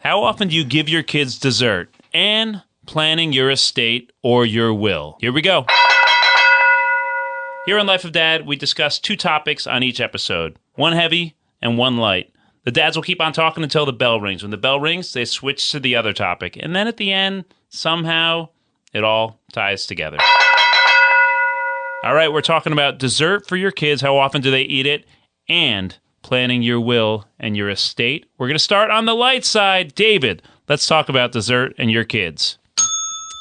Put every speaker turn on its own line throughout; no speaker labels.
How often do you give your kids dessert? And planning your estate or your will. Here we go. Here on Life of Dad, we discuss 2 topics on each episode. One heavy and one light. The dads will keep on talking until the bell rings. When the bell rings, they switch to the other topic. And then at the end, somehow, it all ties together. All right, we're talking about dessert for your kids. How often do they eat it? And planning your will and your estate. We're going to start on the light side. David, let's talk about dessert and your kids.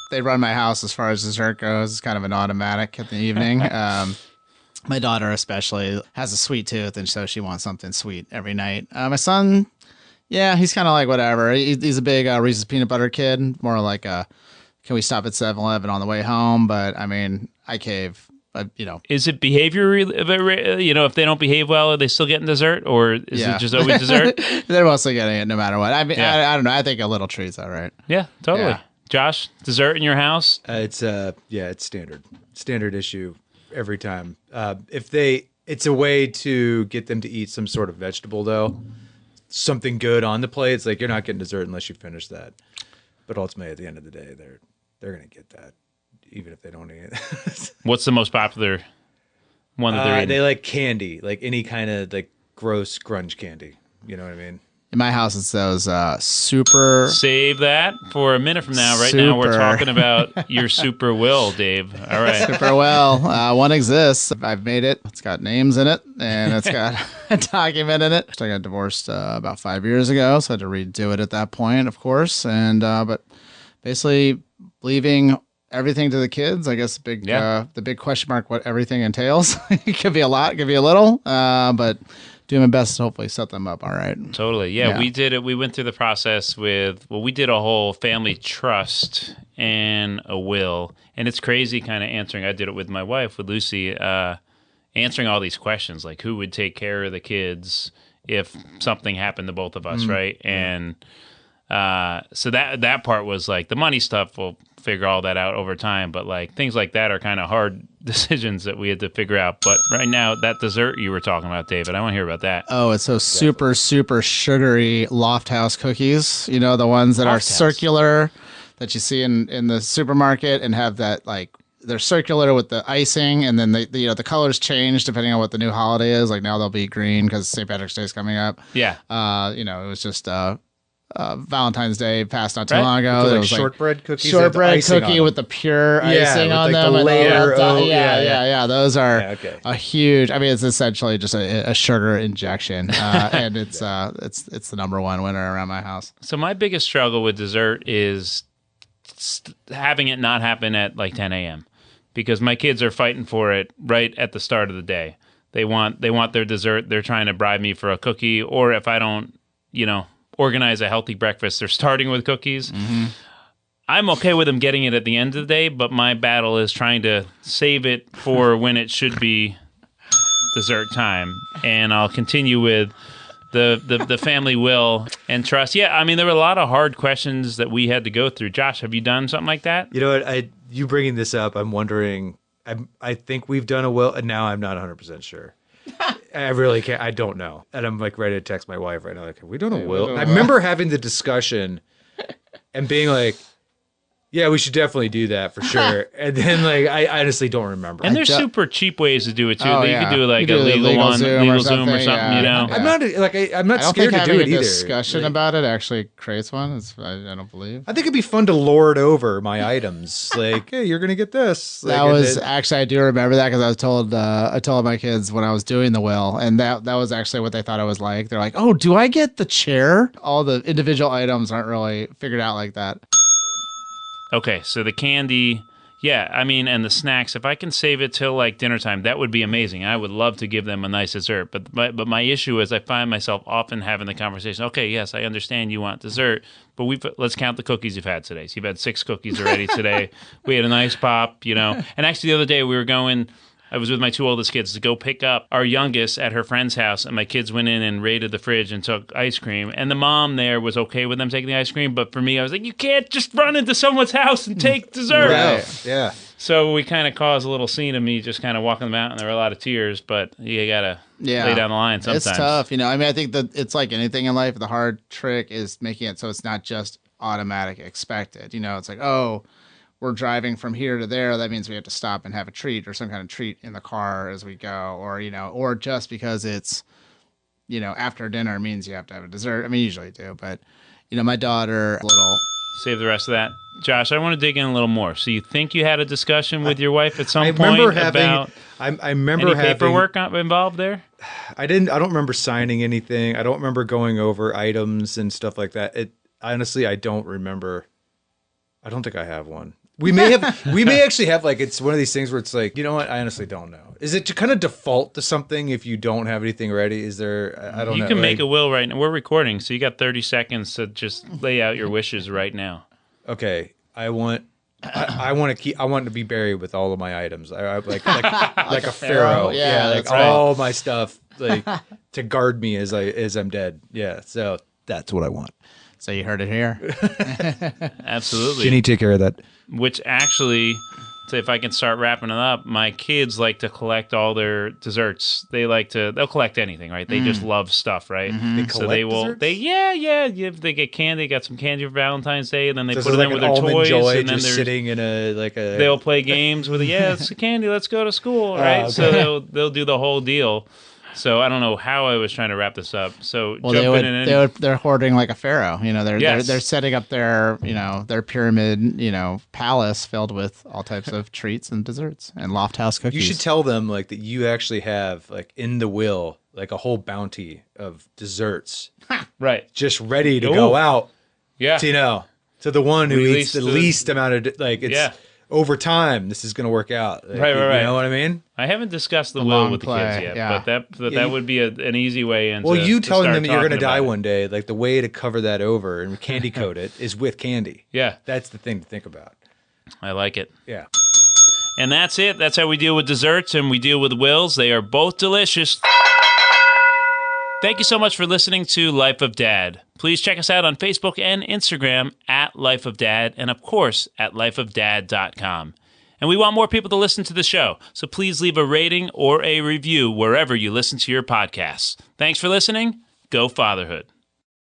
They run my house as far as dessert goes. It's kind of an automatic in the evening. My daughter especially has a sweet tooth, and so she wants something sweet every night. My son, yeah, he's kind of like whatever. He's a big Reese's peanut butter kid, more like can we stop at 7-Eleven on the way home? But I mean, I cave.
Is it behavior? If they don't behave well, are they still getting dessert, or is it just always dessert?
They're mostly getting it no matter what. I mean, I don't know. I think a little treat's all right.
Yeah, totally.
Yeah.
Josh, dessert in your house?
It's standard issue every time. It's a way to get them to eat some sort of vegetable though, something good on the plate. It's like you're not getting dessert unless you finish that. But ultimately, at the end of the day, they're gonna get that, even if they don't eat it.
What's the most popular one that they're eating?
They like candy, like any kind of like gross grunge candy. You know what I mean?
In my house, it's those super.
Save that for a minute from now. Right now, we're talking about your super will, Dave. All right.
Super well. One exists. I've made it. It's got names in it, and it's got a document in it. I got divorced about 5 years ago, so I had to redo it at that point, of course. And but basically, leaving everything to the kids. I guess the big question mark what everything entails. It could be a lot, it could be a little, but doing my best to hopefully set them up all right.
Totally. Yeah, we did it. We went through the process we did a whole family trust and a will. And it's crazy kind of answering. I did it with my wife, with Lucy, answering all these questions, like who would take care of the kids if something happened to both of us, right? And so that part was like the money stuff, we'll figure all that out over time. But like things like that are kind of hard decisions that we had to figure out. But right now, that dessert you were talking about, David, I want to hear about that.
Oh, it's so super, super sugary Loft House cookies. You know, the ones that
Loft
are
House.
Circular that you see in the supermarket and have that like, they're circular with the icing, and then the colors change depending on what the new holiday is. Like now they'll be green because St. Patrick's Day is coming up.
Yeah.
It was just Valentine's Day passed not too long ago.
Like
There was
shortbread cookies.
shortbread cookie with the pure icing on them.
The layer.
Those are a huge. I mean, it's essentially just a sugar injection, and it's the number one winner around my house.
So my biggest struggle with dessert is having it not happen at like 10 a.m. because my kids are fighting for it right at the start of the day. They want their dessert. They're trying to bribe me for a cookie, or if I don't, organize a healthy breakfast, they're starting with cookies. Mm-hmm. I'm okay with them getting it at the end of the day, but my battle is trying to save it for when it should be dessert time. And I'll continue with the family will and trust. Yeah, I mean, there were a lot of hard questions that we had to go through. Josh, have you done something like that?
You know what? You bringing this up, I'm wondering. I think we've done a will, and now I'm not 100% sure. I really can't. I don't know. And I'm like ready to text my wife right now. Like, have we done a will? I remember having the discussion and being like, yeah, we should definitely do that for sure. And then like, I honestly don't remember.
And there's super cheap ways to do it too.
Oh,
You could do like
You
a
could do
legal Zoom or something,
yeah.
I'm not I'm not
I don't
scared
think
to do
having
it
a
either.
discussion about it actually creates one. I don't believe.
I think it'd be fun to lord over my items. Like, hey, you're gonna get this. Like,
That was actually, I do remember that because I told my kids when I was doing the will, and that was actually what they thought I was like. They're like, oh, do I get the chair? All the individual items aren't really figured out like that.
Okay, so the candy, yeah, I mean, and the snacks, if I can save it till like dinner time, that would be amazing. I would love to give them a nice dessert. But my issue is I find myself often having the conversation, okay, yes, I understand you want dessert, but let's count the cookies you've had today. So you've had 6 cookies already today. We had a nice pop, And actually the other day I was with my 2 oldest kids to go pick up our youngest at her friend's house, and my kids went in and raided the fridge and took ice cream. And the mom there was okay with them taking the ice cream, but for me, I was like, you can't just run into someone's house and take dessert.
Right. Yeah.
So we kind of caused a little scene of me just kind of walking them out, and there were a lot of tears, but you got to lay down the line sometimes.
It's tough. I mean, I think that it's like anything in life. The hard trick is making it so it's not just automatic expected. It's like, oh, we're driving from here to there. That means we have to stop and have a treat or some kind of treat in the car as we go. Or just because it's, after dinner means you have to have a dessert. I mean, usually do, but, my daughter, little...
Save the rest of that. Josh, I want to dig in a little more. So you think you had a discussion with your wife at some point about
I remember
any
having
paperwork involved there?
I don't remember signing anything. I don't remember going over items and stuff like that. Honestly, I don't remember. I don't think I have one. We may actually have, like, it's one of these things where it's like, you know what? I honestly don't know. Is it to kind of default to something if you don't have anything ready? Is there, I don't know.
You can make a will right now. We're recording, so you got 30 seconds to just lay out your wishes right now.
Okay. I want to be buried with all of my items. I like a pharaoh.
Yeah,
like all my stuff, like to guard me as I'm dead. Yeah. So that's what I want.
So you heard it here.
Absolutely.
Jenny, take care of that.
Which actually, so if I can start wrapping it up, my kids like to collect all their desserts. They'll collect anything, right? They just love stuff, right?
They collect desserts?
If they get candy, they got some candy for Valentine's Day, and then they put it
like
in with
an
their
Almond
toys,
Joy
and then
just sitting in
they'll play games with it's candy, let's go to school, right?
okay.
So they'll do the whole deal. So I don't know how I was trying to wrap this up. So
they're hoarding like a pharaoh. They're setting up their their pyramid palace filled with all types of treats and desserts and loft house cookies.
You should tell them like that you actually have like in the will like a whole bounty of desserts,
right,
just ready to go out.
Yeah,
to the one who eats the least amount of over time, this is going to work out.
Right.
You know what I mean?
I haven't discussed the will with the kids yet, but that would be an easy way into.
Well, you telling them you're going to die one day, like the way to cover that over and candy coat it is with candy.
Yeah.
That's the thing to think about.
I like it.
Yeah.
And that's it. That's how we deal with desserts and we deal with wills. They are both delicious. Thank you so much for listening to Life of Dad. Please check us out on Facebook and Instagram at Life of Dad, and of course at lifeofdad.com. And we want more people to listen to the show, so please leave a rating or a review wherever you listen to your podcasts. Thanks for listening. Go Fatherhood.